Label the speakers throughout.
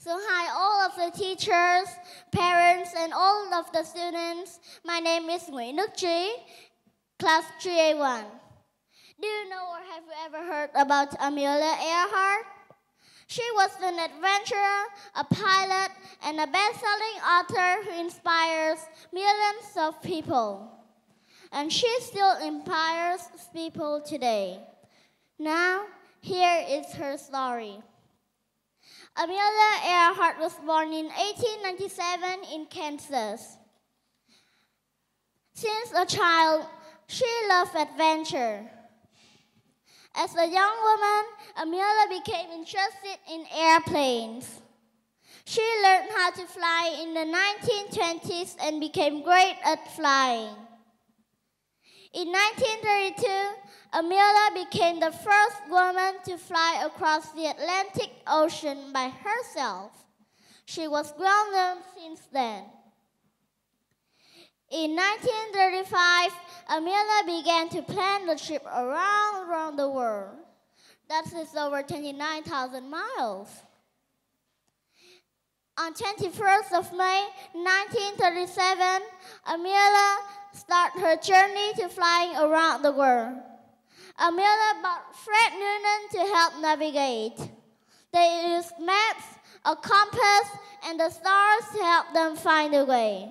Speaker 1: So hi all of the teachers, parents, and all of the students. My name is Nguyễn Đức Trí, class 3A1. Do you know or have you ever heard about Amelia Earhart? She was an adventurer, a pilot, and a best-selling author who inspires millions of people. And she still inspires people today. Now, here is her story. Amelia Earhart was born in 1897 in Kansas. Since a child, she loved adventure. As a young woman, Amelia became interested in airplanes. She learned how to fly in the 1920s and became great at flying. In 1932, Amelia became the first woman to fly across the Atlantic Ocean by herself. She was well known since then. In 1935, Amelia began to plan the trip around the world. That is over 29,000 miles. On 21st of May, 1937, Amelia started her journey to flying around the world. Amelia brought Fred Noonan to help navigate. They used maps, a compass, and the stars to help them find the way.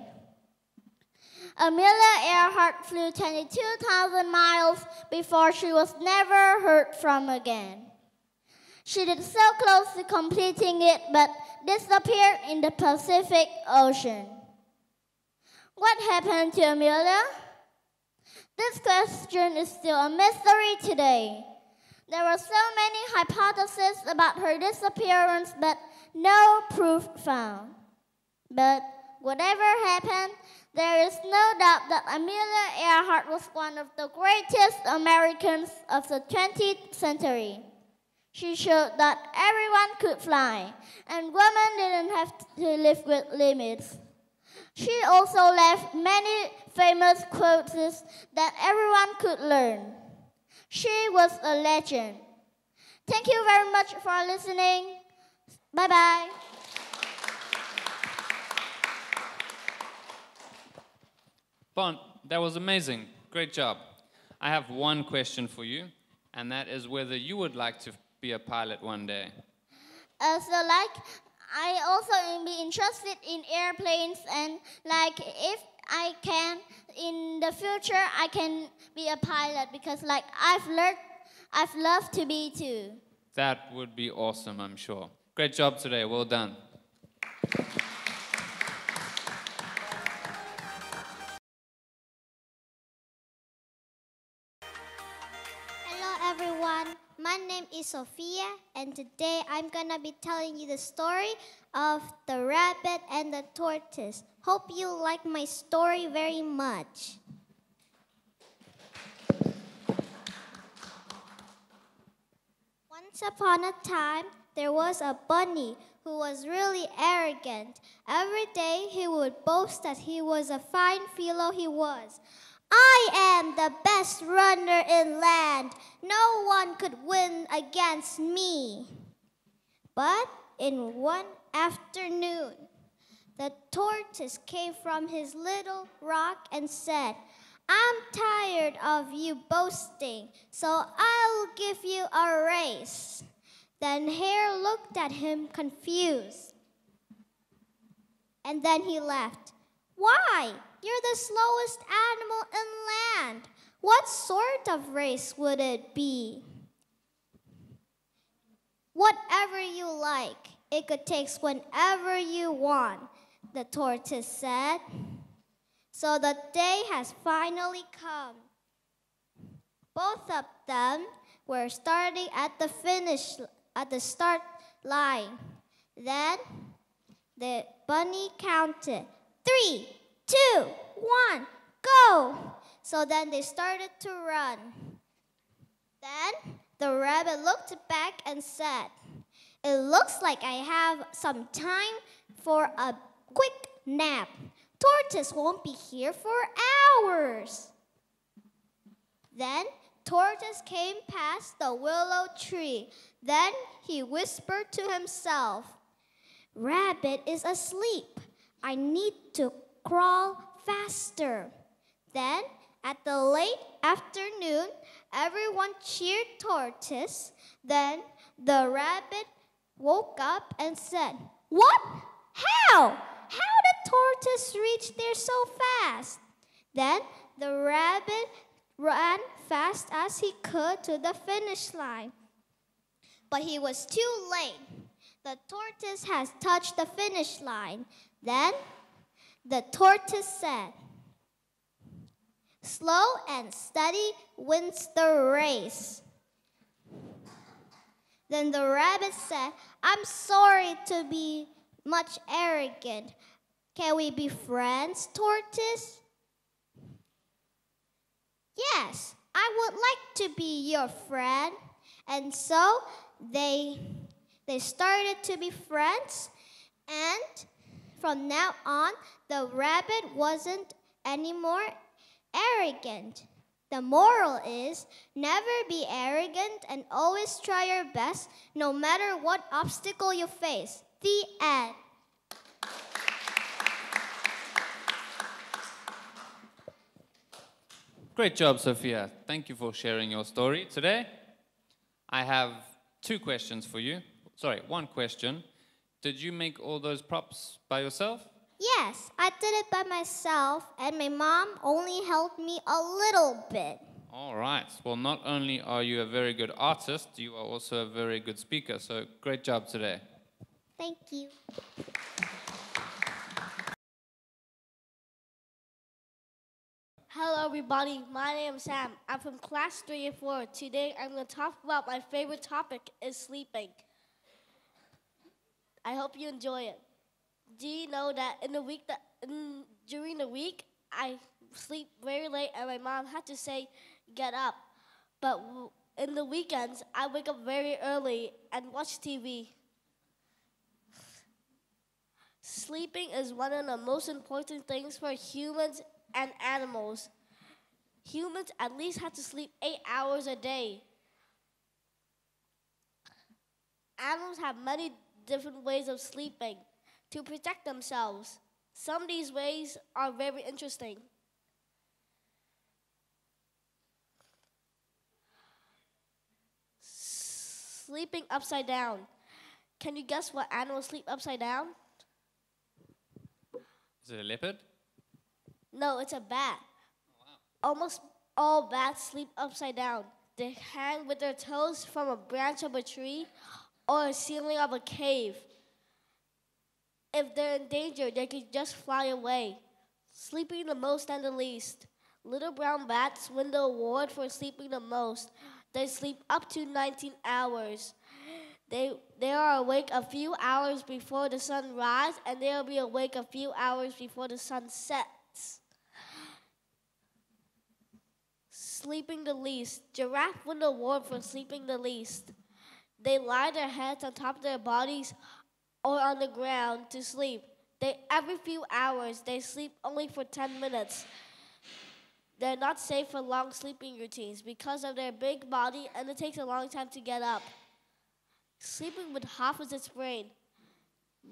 Speaker 1: Amelia Earhart flew 22,000 miles before she was never heard from again. She did so close to completing it, but disappeared in the Pacific Ocean. What happened to Amelia? This question is still a mystery today. There were so many hypotheses about her disappearance, but no proof found. But whatever happened, there is no doubt that Amelia Earhart was one of the greatest Americans of the 20th century. She showed that everyone could fly, and women didn't have to live with limits. She also left many famous quotes that everyone could learn. She was a legend. Thank you very much for listening. Bye-bye.
Speaker 2: Bon, that was amazing. Great job. I have one question for you, and that is whether you would like to be a pilot one day.
Speaker 1: I also be interested in airplanes, and if I can in the future I can be a pilot, because I've loved to be too.
Speaker 2: That would be awesome, I'm sure. Great job today. Well done.
Speaker 3: Hello everyone. My name is Sophia, and today I'm gonna be telling you the story of the rabbit and the tortoise. Hope you like my story very much. Once upon a time, there was a bunny who was really arrogant. Every day he would boast that he was a fine fellow he was. I am the best runner in land. No one could win against me. But in one afternoon, the tortoise came from his little rock and said, I'm tired of you boasting, so I'll give you a race. Then Hare looked at him confused. And then he laughed. Why? You're the slowest animal in land. What sort of race would it be? Whatever you like. It could take whenever you want, the tortoise said. So the day has finally come. Both of them were starting at the start line. Then the bunny counted 3, 2, 1, go! So then they started to run. Then the rabbit looked back and said, it looks like I have some time for a quick nap. Tortoise won't be here for hours. Then Tortoise came past the willow tree. Then he whispered to himself, Rabbit is asleep. I need to crawl faster. Then, at the late afternoon, everyone cheered Tortoise. Then the rabbit woke up and said, "What? How? How did Tortoise reach there so fast?" Then the rabbit ran fast as he could to the finish line. But he was too late. The tortoise has touched the finish line. Then the tortoise said, "Slow and steady wins the race." Then the rabbit said, "I'm sorry to be much arrogant. Can we be friends, Tortoise?" "Yes, I would like to be your friend." And so they started to be friends, and from now on, the rabbit wasn't anymore arrogant. The moral is, never be arrogant and always try your best, no matter what obstacle you face. The end.
Speaker 2: Great job, Sophia. Thank you for sharing your story today. I have two questions for you. Sorry, one question. Did you make all those props by yourself?
Speaker 3: Yes, I did it by myself, and my mom only helped me a little bit.
Speaker 2: All right. Well, not only are you a very good artist, you are also a very good speaker. So great job today.
Speaker 3: Thank you.
Speaker 4: Hello everybody, my name is Sam. I'm from class 3 and 4. Today I'm going to talk about my favorite topic is sleeping. I hope you enjoy it. Do you know that during the week I sleep very late and my mom had to say get up. But in the weekends I wake up very early and watch TV. Sleeping is one of the most important things for humans and animals. Humans at least have to sleep 8 hours a day. Animals have many different ways of sleeping to protect themselves. Some of these ways are very interesting. Sleeping upside down. Can you guess what animals sleep upside down?
Speaker 2: Is it a leopard?
Speaker 4: No, it's a bat.
Speaker 2: Oh, wow.
Speaker 4: Almost all bats sleep upside down. They hang with their toes from a branch of a tree or a ceiling of a cave. If they're in danger, they can just fly away. Sleeping the most and the least. Little brown bats win the award for sleeping the most. They sleep up to 19 hours. They are awake a few hours before the sun rises, and they will be awake a few hours before the sun sets. Sleeping the least. Giraffe win the award for sleeping the least. They lie their heads on top of their bodies or on the ground to sleep. Every few hours, they sleep only for 10 minutes. They're not safe for long sleeping routines because of their big body, and it takes a long time to get up. Sleeping with half of its brain.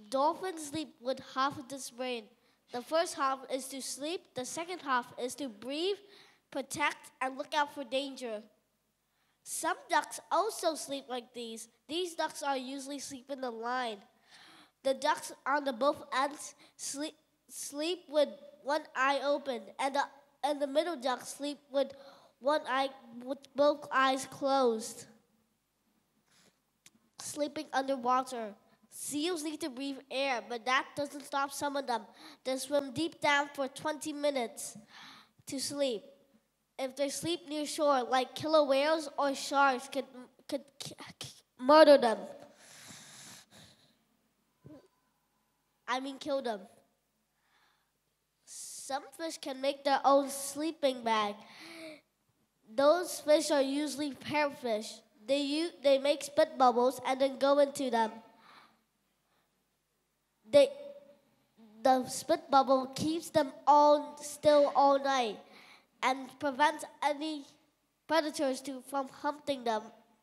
Speaker 4: Dolphins sleep with half of its brain. The first half is to sleep. The second half is to breathe, protect, and look out for danger. Some ducks also sleep like these. These ducks are usually sleep in the line. The ducks on the both ends sleep with one eye open, and the middle ducks sleep with both eyes closed. Sleeping underwater. Seals need to breathe air, but that doesn't stop some of them. They swim deep down for 20 minutes to sleep. If they sleep near shore, like killer whales or sharks could murder them. I mean kill them. Some fish can make their own sleeping bag. Those fish are usually parrotfish. They make spit bubbles and then go into them. The spit bubble keeps them all still all night and prevents any predators from hunting them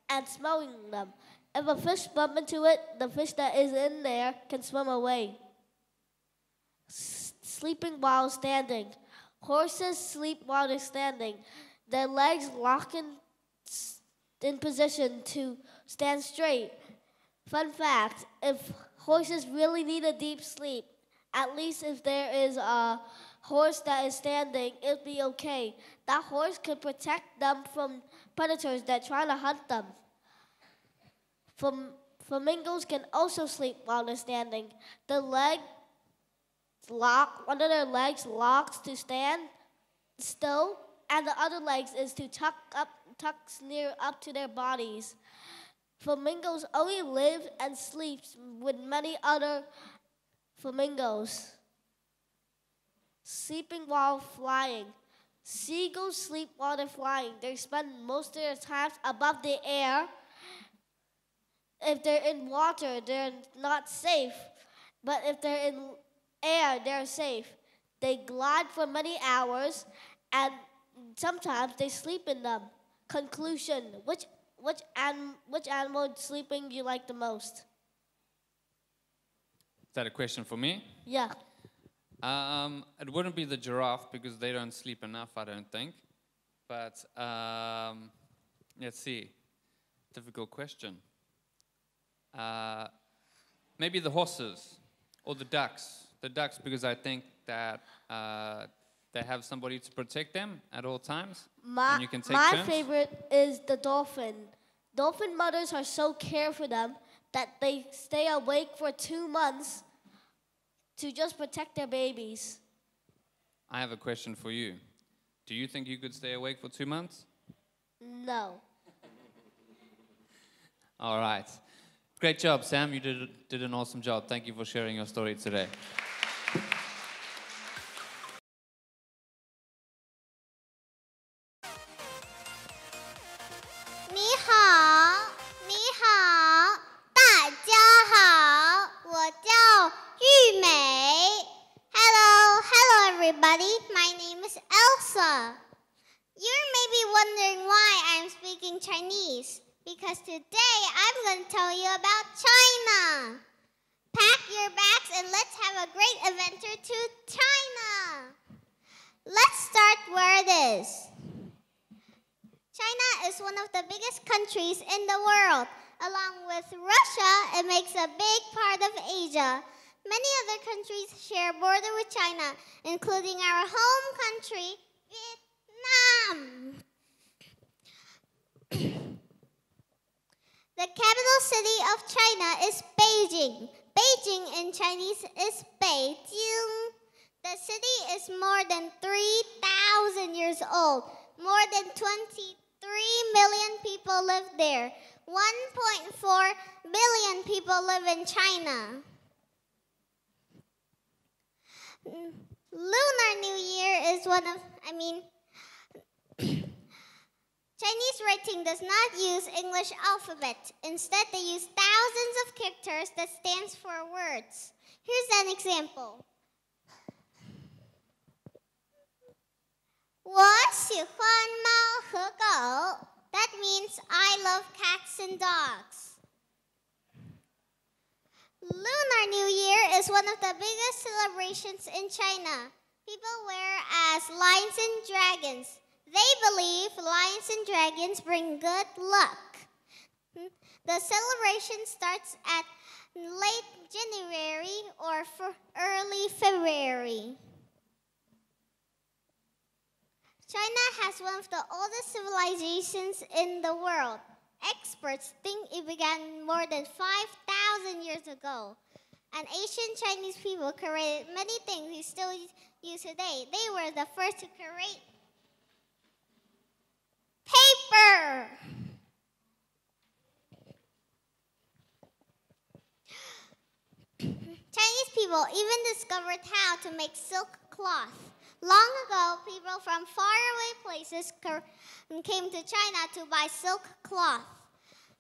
Speaker 4: and smelling them. If a fish bumps into it, the fish that is in there can swim away. Sleeping while standing. Horses sleep while they're standing. Their legs lock in position to stand straight. Fun fact, if horses really need a deep sleep, at least if there is a horse that is standing, it'll be okay. That horse could protect them from predators that try to hunt them. Flamingos can also sleep while they're standing. One of their legs locks to stand still, and the other legs is to tucks near up to their bodies. Flamingos only live and sleep with many other flamingos. Sleeping while flying. Seagulls sleep while they're flying. They spend most of their time above the air. If they're in water, they're not safe. But if they're in air, they're safe. They glide for many hours, and sometimes they sleep in them. Conclusion: which animal sleeping do you like the most?
Speaker 2: Is that a question for me?
Speaker 4: Yeah.
Speaker 2: It wouldn't be the giraffe because they don't sleep enough, I don't think. But let's see. Difficult question. Maybe the horses or the ducks. The ducks, because I think that they have somebody to protect them at all times. And you can take
Speaker 4: my
Speaker 2: turns.
Speaker 4: favorite is the dolphin. Dolphin mothers are so care for them that they stay awake for 2 months to just protect their babies.
Speaker 2: I have a question for you. Do you think you could stay awake for 2 months?
Speaker 4: No.
Speaker 2: All right. Great job, Sam. You did an awesome job. Thank you for sharing your story today.
Speaker 3: Hello everybody. My name is Elsa. You're maybe wondering why I'm speaking Chinese. Because today I'm going to tell you about China. Pack your bags and let's have a great adventure to China. Let's start where it is. China is one of the biggest countries in the world. Along with Russia, it makes a big part of Asia. Many other countries share a border with China, including our home country, Vietnam. The capital city of China is Beijing. Beijing in Chinese is Beijing. The city is more than 3,000 years old. More than 23 million people live there. 1.4 billion people live in China. Lunar New Year is Chinese writing does not use English alphabet. Instead, they use thousands of characters that stands for words. Here's an example. 我喜欢猫和狗. That means I love cats and dogs. Lunar New Year is one of the biggest celebrations in China. People wear as lions and dragons. They believe lions and dragons bring good luck. The celebration starts at late January or early February. China has one of the oldest civilizations in the world. Experts think it began more than 5,000 years ago. And ancient Chinese people created many things we still use today. They were the first to create paper. Chinese people even discovered how to make silk cloth. Long ago, people from faraway places came to China to buy silk cloth.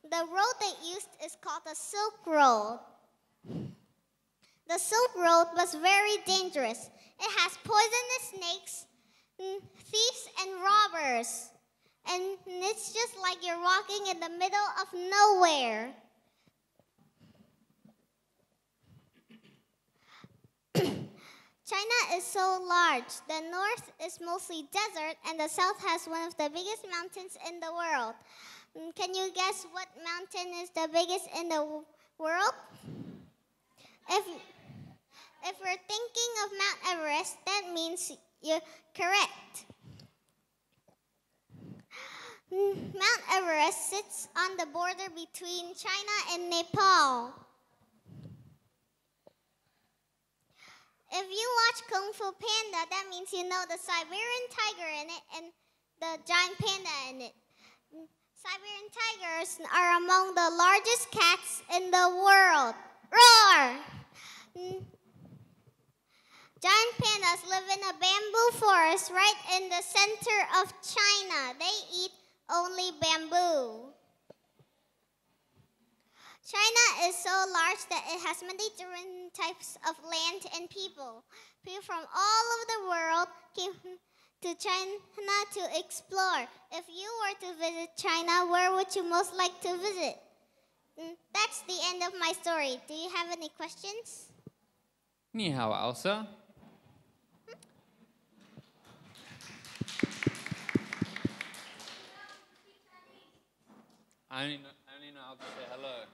Speaker 3: The road they used is called the Silk Road. The Silk Road was very dangerous. It has poisonous snakes, thieves, and robbers. And it's just like you're walking in the middle of nowhere. China is so large. The north is mostly desert, and the south has one of the biggest mountains in the world. Can you guess what mountain is the biggest in the world? If we're thinking of Mount Everest, that means you're correct. Mount Everest sits on the border between China and Nepal. If you watch Kung Fu Panda, that means you know the Siberian tiger in it and the giant panda in it. Siberian tigers are among the largest cats in the world. Roar! Giant pandas live in a bamboo forest right in the center of China. They eat only bamboo. China is so large that it has many different types of land and people. People from all over the world came to China to explore. If you were to visit China, where would you most like to visit? That's the end of my story. Do you have any questions?
Speaker 2: Ni hao, Elsa. I only know how to say hello.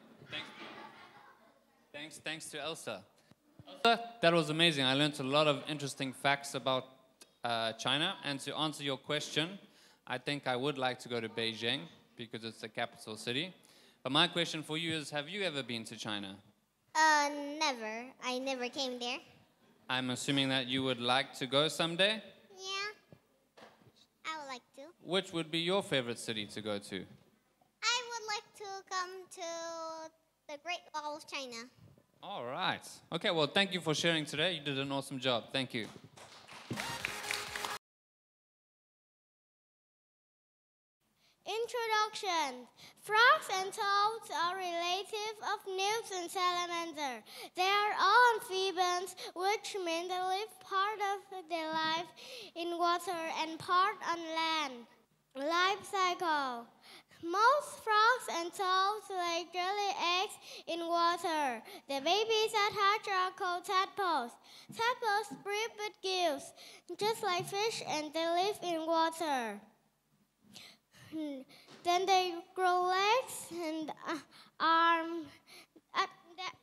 Speaker 2: Thanks to Elsa. Elsa, that was amazing. I learned a lot of interesting facts about China. And to answer your question, I think I would like to go to Beijing because it's the capital city. But my question for you is, have you ever been to China?
Speaker 3: Never. I never came there.
Speaker 2: I'm assuming that you would like to go someday?
Speaker 3: Yeah, I would like to.
Speaker 2: Which would be your favorite city to go to?
Speaker 3: I would like to come to the Great Wall of China.
Speaker 2: All right. Okay, well, thank you for sharing today. You did an awesome job. Thank you.
Speaker 5: Introduction. Frogs and toads are relative of newts and salamander. They are all amphibians, which means they live part of their life in water and part on land. Life cycle. Most frogs and toads lay jelly eggs in water. The babies that hatch are called tadpoles. Tadpoles breed with gills, just like fish, and they live in water. Then they grow legs and arms.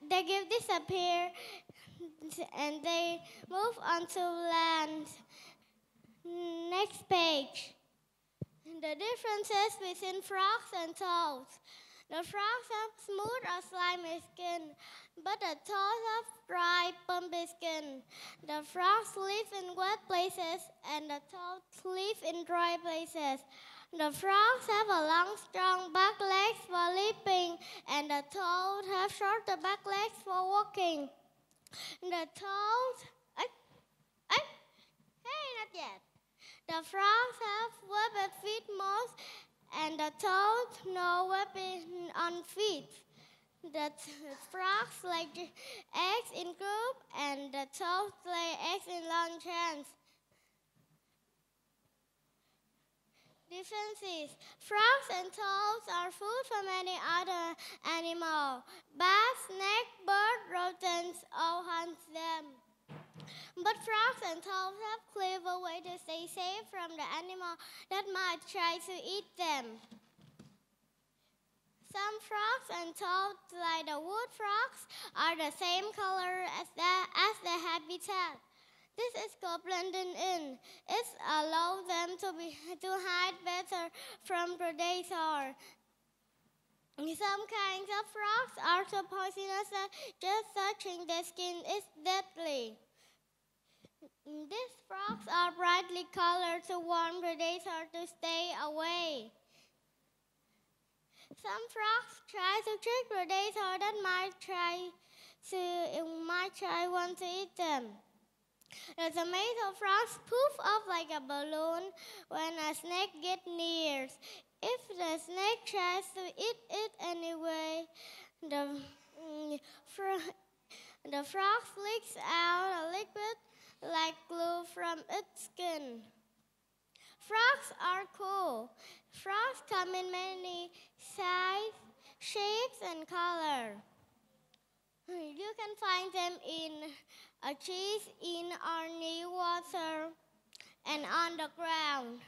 Speaker 5: They disappear and they move onto land. Next page. The differences between frogs and toads. The frogs have smooth or slimy skin, but the toads have dry, bumpy skin. The frogs live in wet places and the toads live in dry places. The frogs have a long, strong back legs for leaping, and the toads have shorter back legs for walking. The toads, not yet. The frogs have webbed feet most, and the toads no webbing on feet. The frogs lay eggs in groups, and the toads lay eggs in long chains. Differences. Frogs and toads are food for many other animals. Bats, snakes, birds, rodents all hunt them. But frogs and toads have clever ways to stay safe from the animal that might try to eat them. Some frogs and toads, like the wood frogs, are the same color as the habitat. This is called blending in. It allows them to hide better from predators. Some kinds of frogs are so poisonous that just touching their skin is deadly. These frogs are brightly colored to warn predators to stay away. Some frogs try to trick predators that might want to eat them. The tomato frogs poof up like a balloon when a snake gets near. If the snake tries to eat it anyway, the frog licks out a liquid like glue from its skin. Frogs are cool. Frogs come in many sizes, shapes, and colors. You can find them in a cheese in or near water, and on the ground.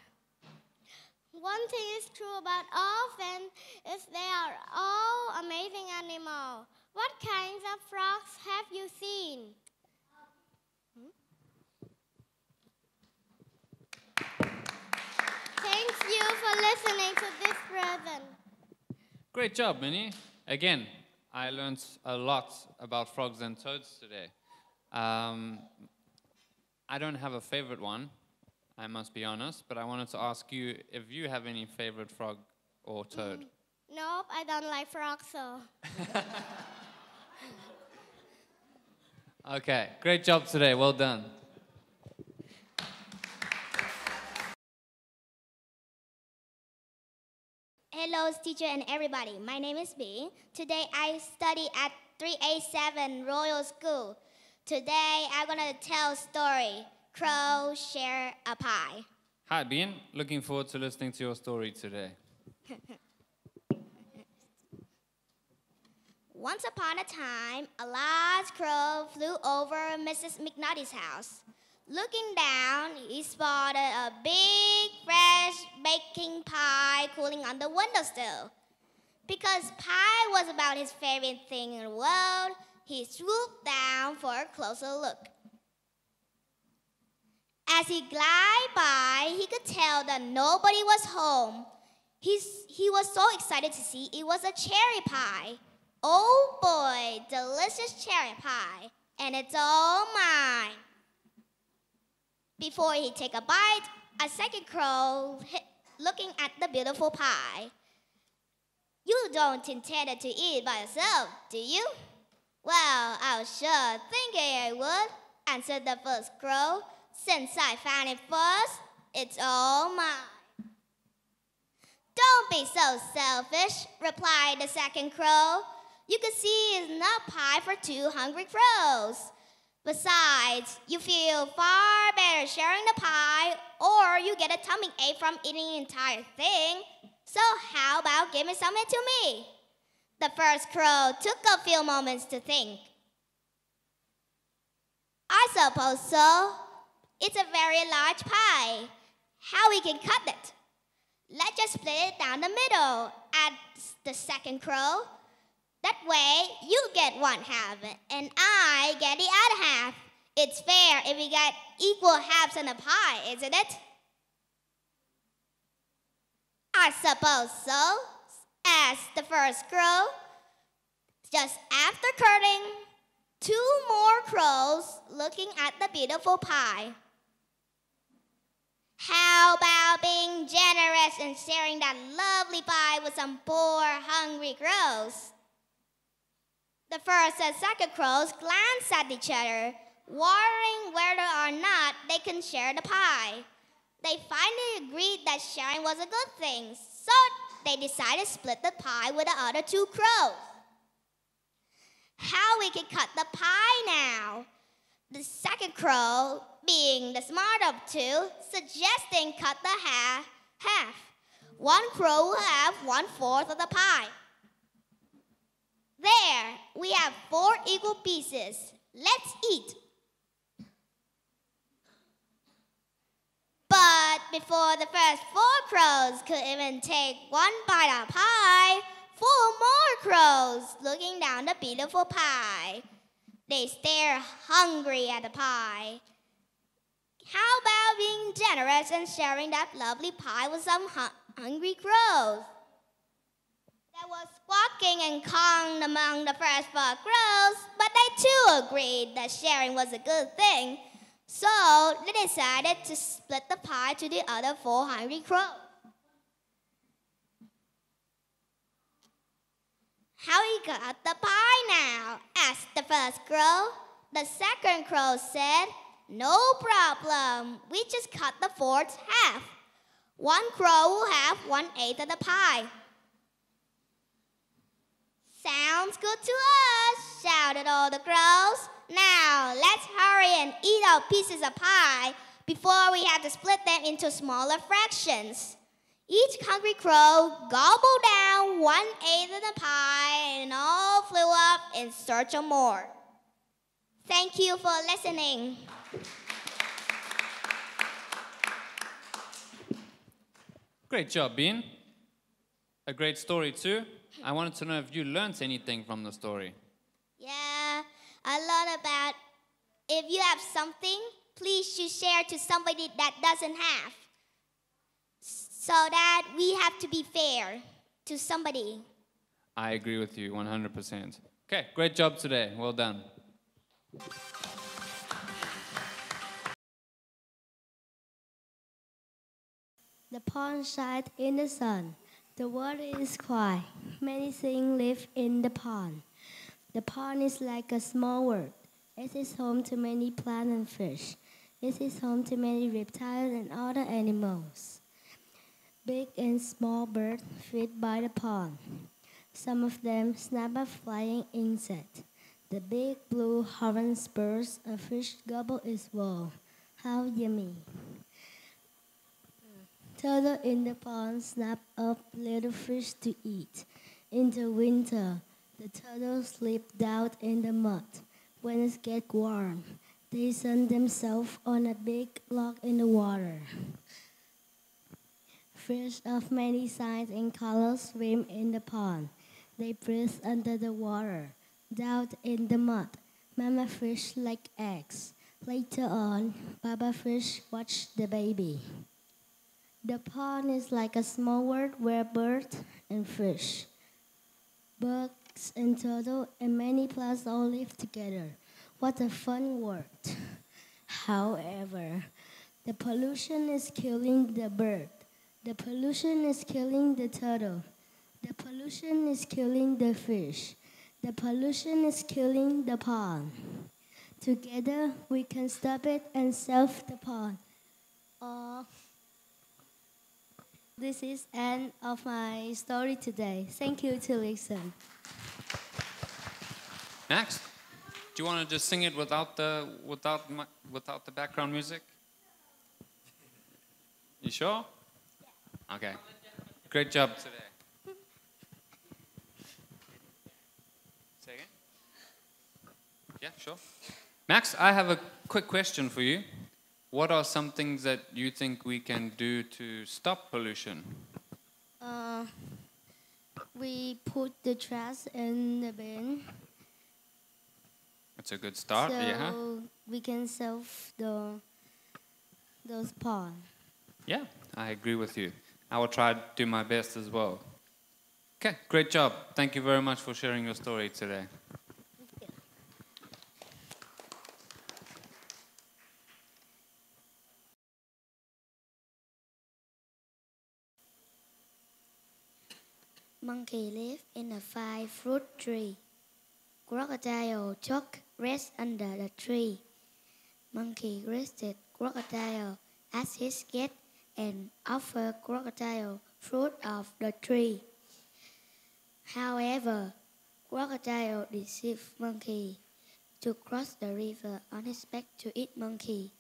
Speaker 5: One thing is true about all of them is they are all amazing animals. What kinds of frogs have you seen? Thank you for listening to this present.
Speaker 2: Great job, Minnie. Again, I learned a lot about frogs and toads today. I don't have a favorite one, I must be honest, but I wanted to ask you if you have any favorite frog or toad.
Speaker 5: Nope, I don't like frogs, so.
Speaker 2: Okay, great job today. Well done.
Speaker 1: Hello, teacher and everybody. My name is Bing. Today I study at 387 Royal School. Today I'm gonna tell a story. Crow share a pie.
Speaker 2: Hi, Bien. Looking forward to listening to your story today.
Speaker 1: Once upon a time, a large crow flew over Mrs. McNulty's house. Looking down, he spotted a big, fresh baking pie cooling on the windowsill. Because pie was about his favorite thing in the world, he swooped down for a closer look. As he glided by, he could tell that nobody was home. He was so excited to see it was a cherry pie. Oh boy, delicious cherry pie, and it's all mine. Before he take a bite, a second crow looking at the beautiful pie. You don't intend to eat it by yourself, do you? Well, I was sure thinking I would, answered the first crow. Since I found it first, it's all mine. Don't be so selfish, replied the second crow. You can see it's not pie for two hungry crows. Besides, you feel far better sharing the pie, or you get a tummy ache from eating the entire thing. So how about giving something to me? The first crow took a few moments to think. I suppose so. It's a very large pie. How we can cut it? Let's just split it down the middle, asked the second crow. That way, you get one half, and I get the other half. It's fair if we get equal halves in a pie, isn't it? I suppose so, asked the first crow. Just after cutting, two more crows looking at the beautiful pie. How about being generous and sharing that lovely pie with some poor, hungry crows? The first and second crows glanced at each other, wondering whether or not they can share the pie. They finally agreed that sharing was a good thing, so they decided to split the pie with the other two crows. How we can cut the pie now? The second crow, being the smart of two, suggesting cut the half. One crow will have 1/4 of the pie. There, we have 4 equal pieces. Let's eat. But before the first 4 crows could even take one bite of pie, 4 more crows looking down the beautiful pie. They stare hungry at the pie. How about being generous and sharing that lovely pie with some hungry crows? There was squawking and cawing among the first 4 crows, but they too agreed that sharing was a good thing. So they decided to split the pie to the other 4 hungry crows. How we got the pie now? Asked the first crow. The second crow said, no problem. We just cut the 4th half. One crow will have 1/8 of the pie. Sounds good to us, shouted all the crows. Now, let's hurry and eat our pieces of pie before we have to split them into smaller fractions. Each hungry crow gobbled down 1/8 of the pie and all flew up in search of more.
Speaker 3: Thank you for listening.
Speaker 2: Great job, Bin. A great story too. I wanted to know if you learned anything from the story.
Speaker 3: Yeah, I learned about if you have something, please you share to somebody that doesn't have. So that we have to be fair to somebody.
Speaker 2: I agree with you 100%. Okay, great job today. Well done.
Speaker 6: The pond shines in the sun. The water is quiet. Many things live in the pond. The pond is like a small world. It is home to many plants and fish. It is home to many reptiles and other animals. Big and small birds feed by the pond. Some of them snap up flying insects. The big blue horned birds a fish gobble its wall. How yummy! Turtle in the pond snap up little fish to eat. In the winter, the turtles sleep down in the mud. When it gets warm, they sun themselves on a big log in the water. Fish of many sizes and colors swim in the pond. They breathe under the water, down in the mud. Mama fish lay eggs. Later on, Baba fish watch the baby. The pond is like a small world where birds and fish, bugs and turtles, and many plants all live together. What a fun world. However, the pollution is killing the bird. The pollution is killing the turtle. The pollution is killing the fish. The pollution is killing the pond. Together, we can stop it and save the pond. This is the end of my story today. Thank you to listen.
Speaker 2: Next, do you want to just sing it without the background music? You sure? Okay. Great job today. Say again? Yeah, sure. Max, I have a quick question for you. What are some things that you think we can do to stop pollution?
Speaker 6: We put the trash in the bin.
Speaker 2: That's a good start,
Speaker 6: so
Speaker 2: yeah.
Speaker 6: We can save those ponds.
Speaker 2: Yeah, I agree with you. I will try to do my best as well. Okay, great job. Thank you very much for sharing your story today.
Speaker 7: Monkey lived in a fine fruit tree. Crocodile took rest under the tree. Monkey greeted crocodile as his guest and offered crocodile fruit of the tree. However, crocodile deceived monkey to cross the river on his back to eat monkey.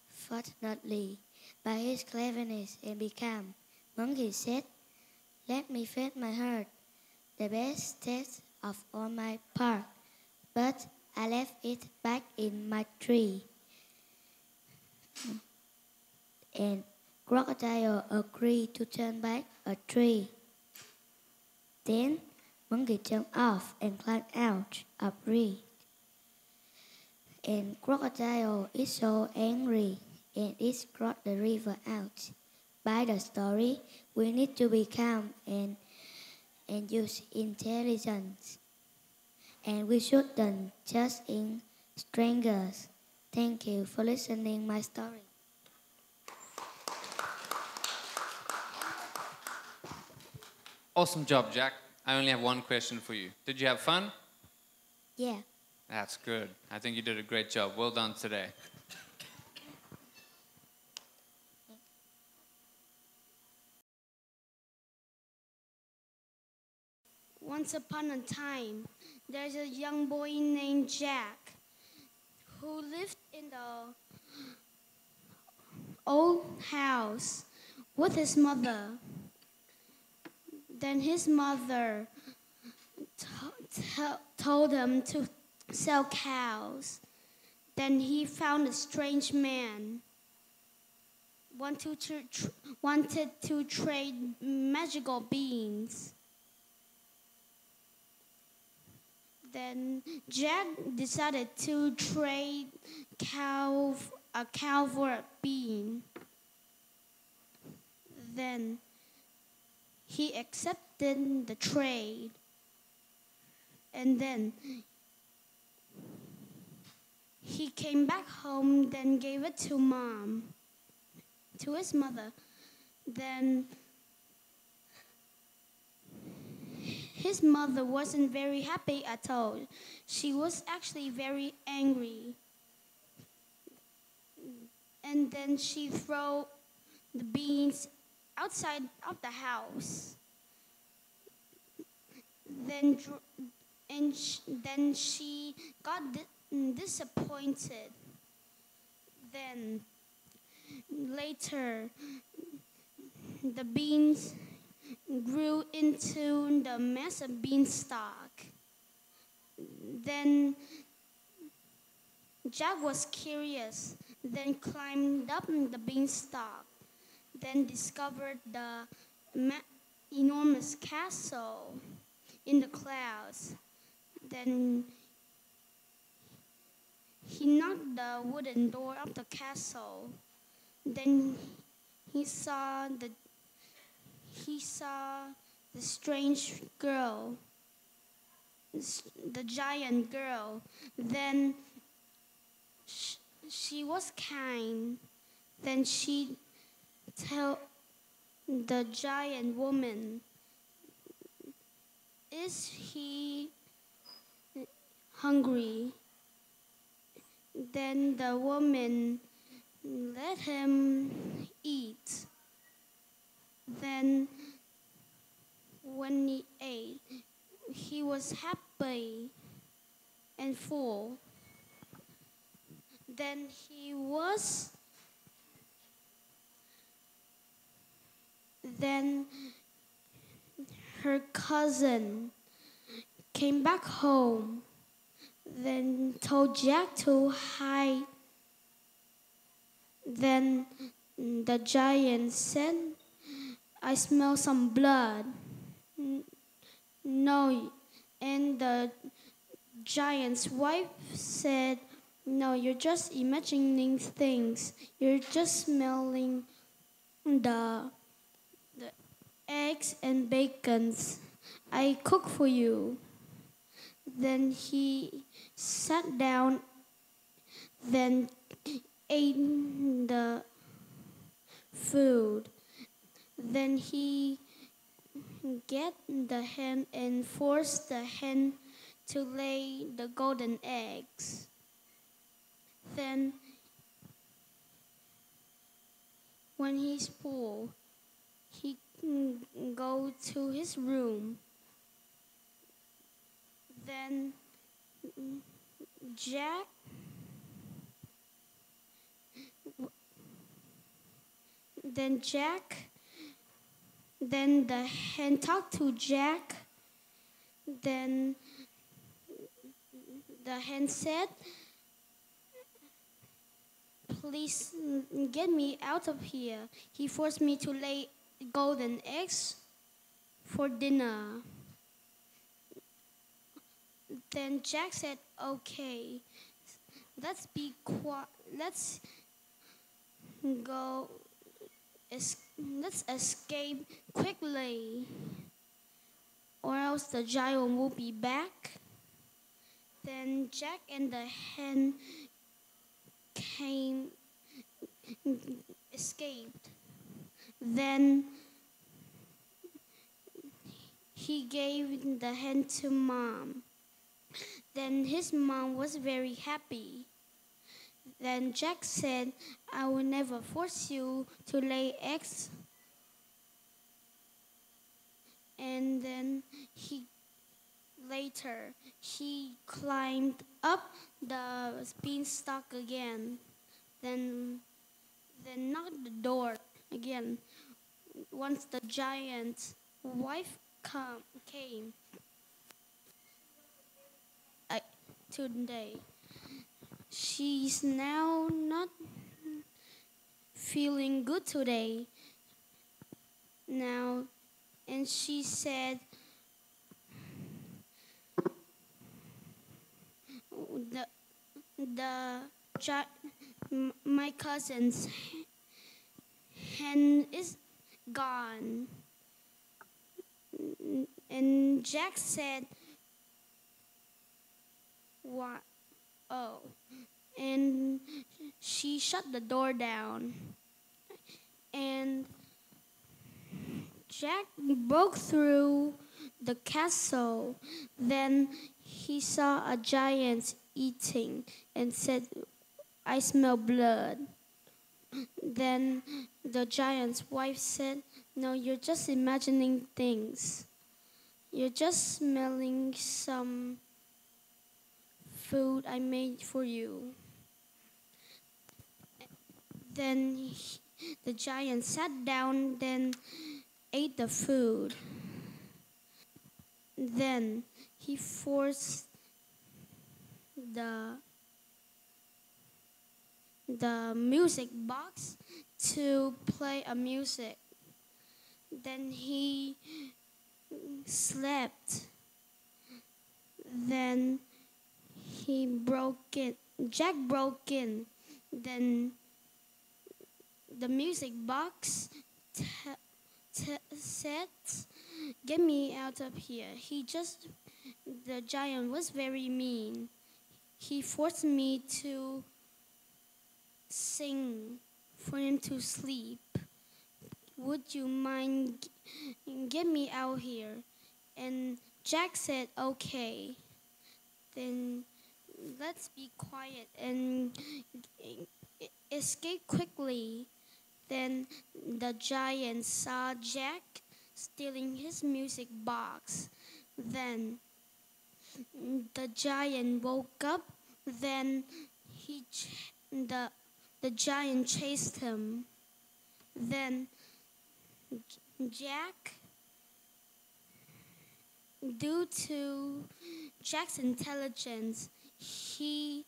Speaker 7: Fortunately, by his cleverness and become, monkey said, "Let me feed my herd, the best taste of all my part, but I left it back in my tree." And crocodile agreed to turn back a tree. Then monkey jumped off and climbed out of tree. And crocodile is so angry and it crossed the river out. By the story, we need to be calm and use intelligence. And we shouldn't judge in strangers. Thank you for listening my story.
Speaker 2: Awesome job, Jack. I only have one question for you. Did you have fun?
Speaker 7: Yeah.
Speaker 2: That's good. I think you did a great job. Well done today.
Speaker 8: Once upon a time, there's a young boy named Jack who lived in the old house with his mother. Then his mother told him to sell cows. Then he found a strange man, wanted to trade magical beans. Then Jack decided to trade a cow for a bean. Then he accepted the trade. And then he came back home, then gave it to his mother. Then his mother wasn't very happy at all. She was actually very angry. And then she threw the beans outside of the house. Then she got disappointed. Then later, the beans grew into the massive beanstalk. Then Jack was curious, then climbed up the beanstalk, then discovered the enormous castle in the clouds. Then he knocked the wooden door of the castle. Then he saw the strange girl, the giant girl. Then she was kind. Then she told the giant woman, "Is he hungry?" Then the woman let him eat. Then when he ate, he was happy and full. Then her cousin came back home, then told Jack to hide. Then the giant said, "I smell some blood." No, and the giant's wife said, "No, you're just imagining things. You're just smelling the eggs and bacons I cook for you." Then he sat down, then ate the food. Then he get the hen and forced the hen to lay the golden eggs. Then when he's full, he go to his room. Then the hen talked to Jack. Then the hen said, "Please get me out of here. He forced me to lay golden eggs for dinner." Then Jack said, "Okay, let's be quiet. Let's escape quickly, or else the giant will be back." Then Jack and the hen escaped. Then he gave the hen to Mom. Then his mom was very happy. Then Jack said, "I will never force you to lay eggs." And then later he climbed up the beanstalk again. Then knocked the door again. Once the giant's wife came today. She's now not feeling good today. Now, and she said, my cousin's hen is gone. And Jack said, what? Oh. And she shut the door down. And Jack broke through the castle. Then he saw a giant eating and said, I smell blood. Then the giant's wife said, no, you're just imagining things. You're just smelling some food I made for you. Then the giant sat down, then ate the food. Then he forced the music box to play a music. Then he slept. Then he broke it. Jack broke in. Then the music box said, get me out of here. The giant was very mean. He forced me to sing for him to sleep. Would you mind get me out here? And Jack said, okay. Then let's be quiet and escape quickly. Then the giant saw Jack stealing his music box. Then the giant woke up. Then the giant chased him. Then Jack, due to Jack's intelligence, he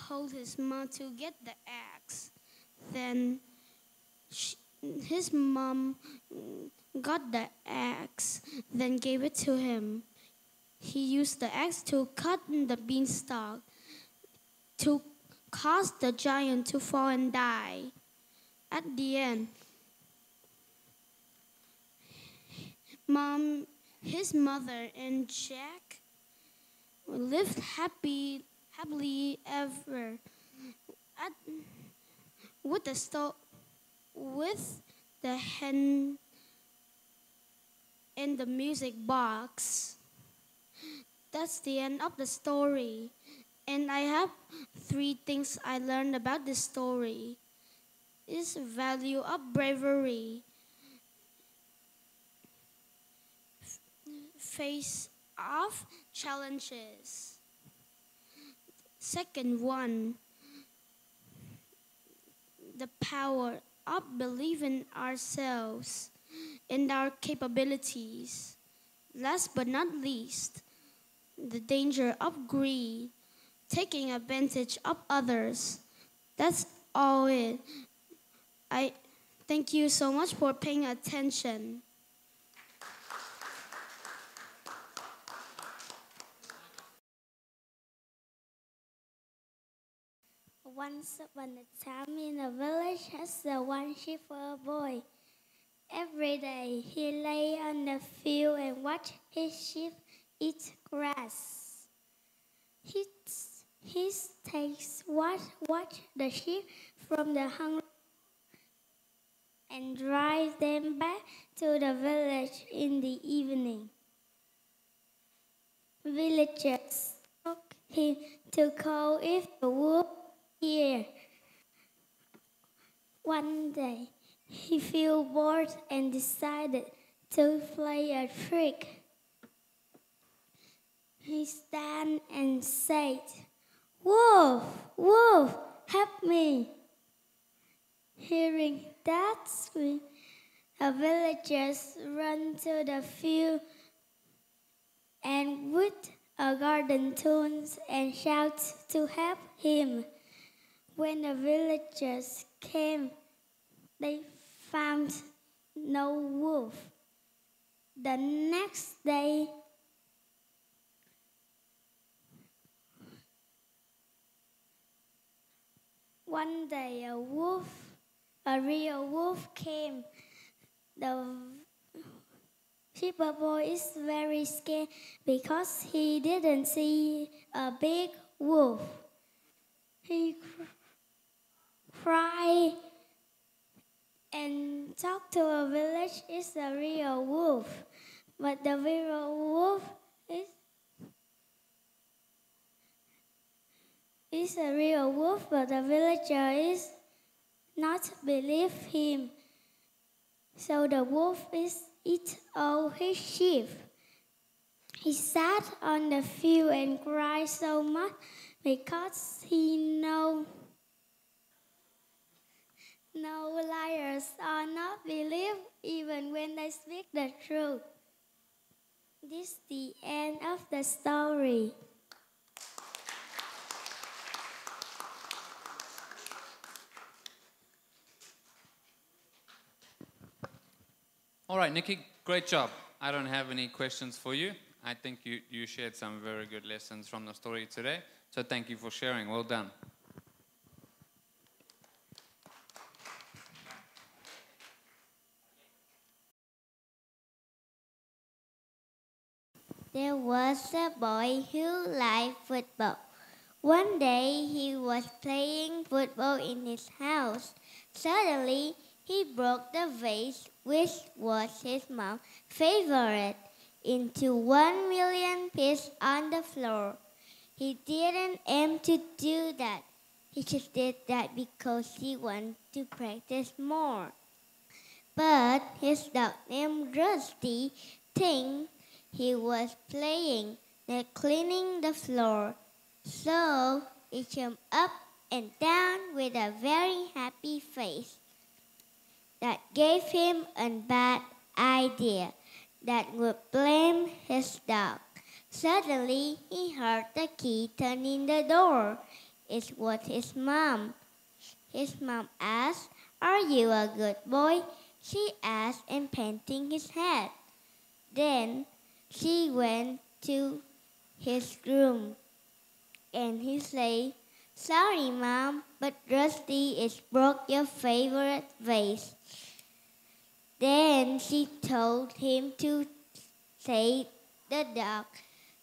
Speaker 8: told his mom to get the axe. Then his mom got the axe, then gave it to him. He used the axe to cut the beanstalk to cause the giant to fall and die. At the end, his mother and Jack lived happily ever with the hen and the music box. That's the end of the story. And I have 3 things I learned about this story. Is value of bravery, face off challenges. Second one, the power of believing ourselves and our capabilities. Last but not least, the danger of greed, taking advantage of others. That's all it. I thank you so much for paying attention.
Speaker 5: Once upon a time in a village has one shepherd boy. Every day he lay on the field and watched his sheep eat grass. He takes watch the sheep from the hungry and drive them back to the village in the evening. Villagers took him to call if the wolf here. One day, he felt bored and decided to play a trick. He stand and said, "Wolf, wolf, help me." Hearing that scream, the villagers ran to the field and with
Speaker 6: a garden tools and shouted to help him. When the villagers came, they found no wolf. The next day, one day a real wolf came. The shepherd boy is very scared because he didn't see a big wolf. He cried and talked to a village. It's a real wolf, but the real wolf is a real wolf, but the villager is not believe him. So the wolf is eat all his sheep. He sat on the field and cried so much because he know no liars are not believed even when they speak the truth. This is the end of the story.
Speaker 2: All right, Nikki, great job. I don't have any questions for you. I think you shared some very good lessons from the story today. So thank you for sharing. Well done.
Speaker 7: There was a boy who liked football. One day he was playing football in his house. Suddenly, he broke the vase, which was his mom's favorite, into 1,000,000 pieces on the floor. He didn't aim to do that. He just did that because he wanted to practice more. But his dog named Rusty think he was playing, not cleaning the floor. So he jumped up and down with a very happy face. That gave him a bad idea that would blame his dog. Suddenly, he heard the key turn in the door. It was his mom. His mom asked, "Are you a good boy?" she asked, and patting his head. Then she went to his room, and he said, "Sorry, Mom, but Rusty is broke your favorite vase." Then she told him to take the dog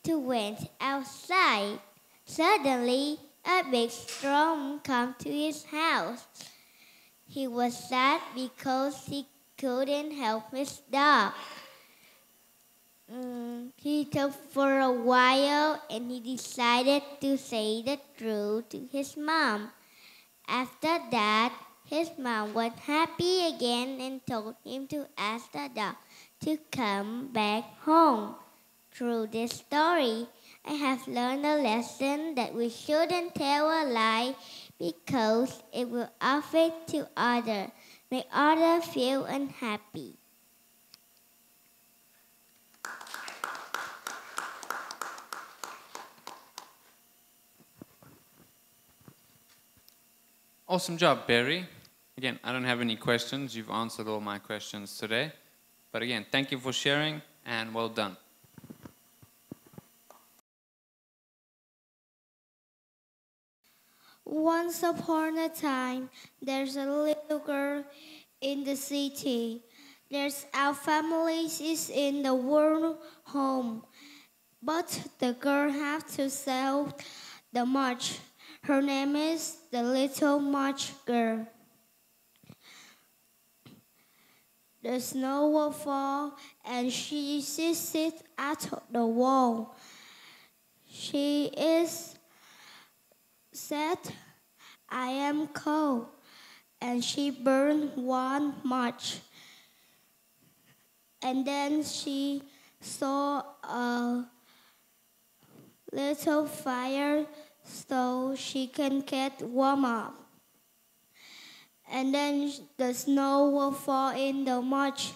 Speaker 7: to went outside. Suddenly, a big storm came to his house. He was sad because he couldn't help his dog. He thought for a while and he decided to say the truth to his mom. After that, his mom was happy again and told him to ask the dog to come back home. Through this story, I have learned a lesson that we shouldn't tell a lie because it will affect to others, make others feel unhappy.
Speaker 2: Awesome job, Barry. Again, I don't have any questions. You've answered all my questions today. But again, thank you for sharing and well done.
Speaker 6: Once upon a time, there's a little girl in the city. There's our family is in the world home, but the girl has to sell the march. Her name is the Little March Girl. The snow will fall, and she sits at the wall. She is said, "I am cold," and she burned one match. And then she saw a little fire so she can get warm up. And then the snow will fall in the march,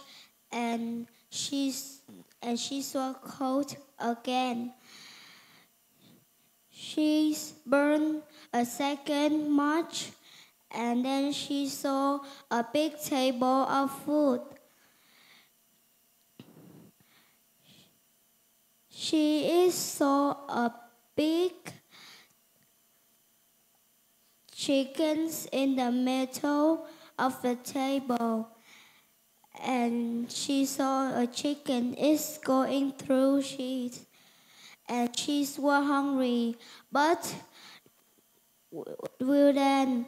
Speaker 6: and she saw cold again. she burned a second match, and then she saw a big table of food. She saw a big chickens in the middle of the table, and she saw a chicken is going through sheets, and she was hungry, but then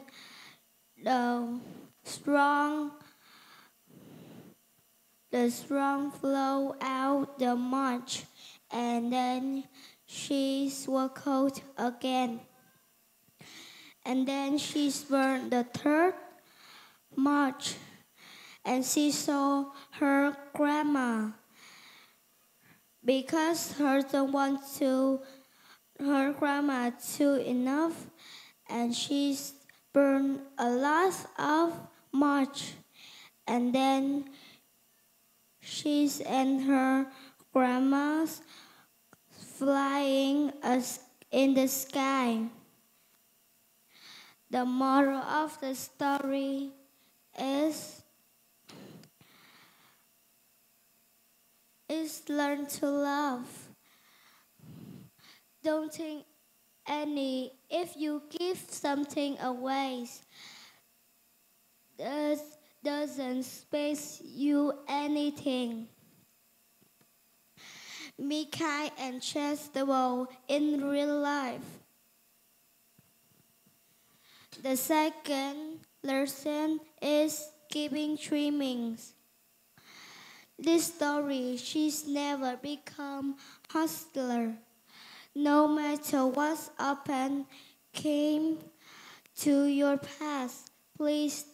Speaker 6: the strong flow out the march, and then she was cold again. And then she burned the third match, and she saw her grandma, because her don't want to her grandma too enough, and she burned a lot of match, and then she and her grandma's flying in the sky. The moral of the story is learn to love. Don't think if you give something away, doesn't space you anything. Be kind and charitable in real life. The second lesson is giving dreamings. This story, she's never become hustler. No matter what's open came to your past, please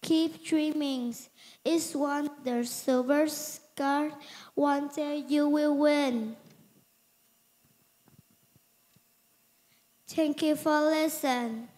Speaker 6: keep dreaming. It's one the silver scar. One day you will win. Thank you for listening.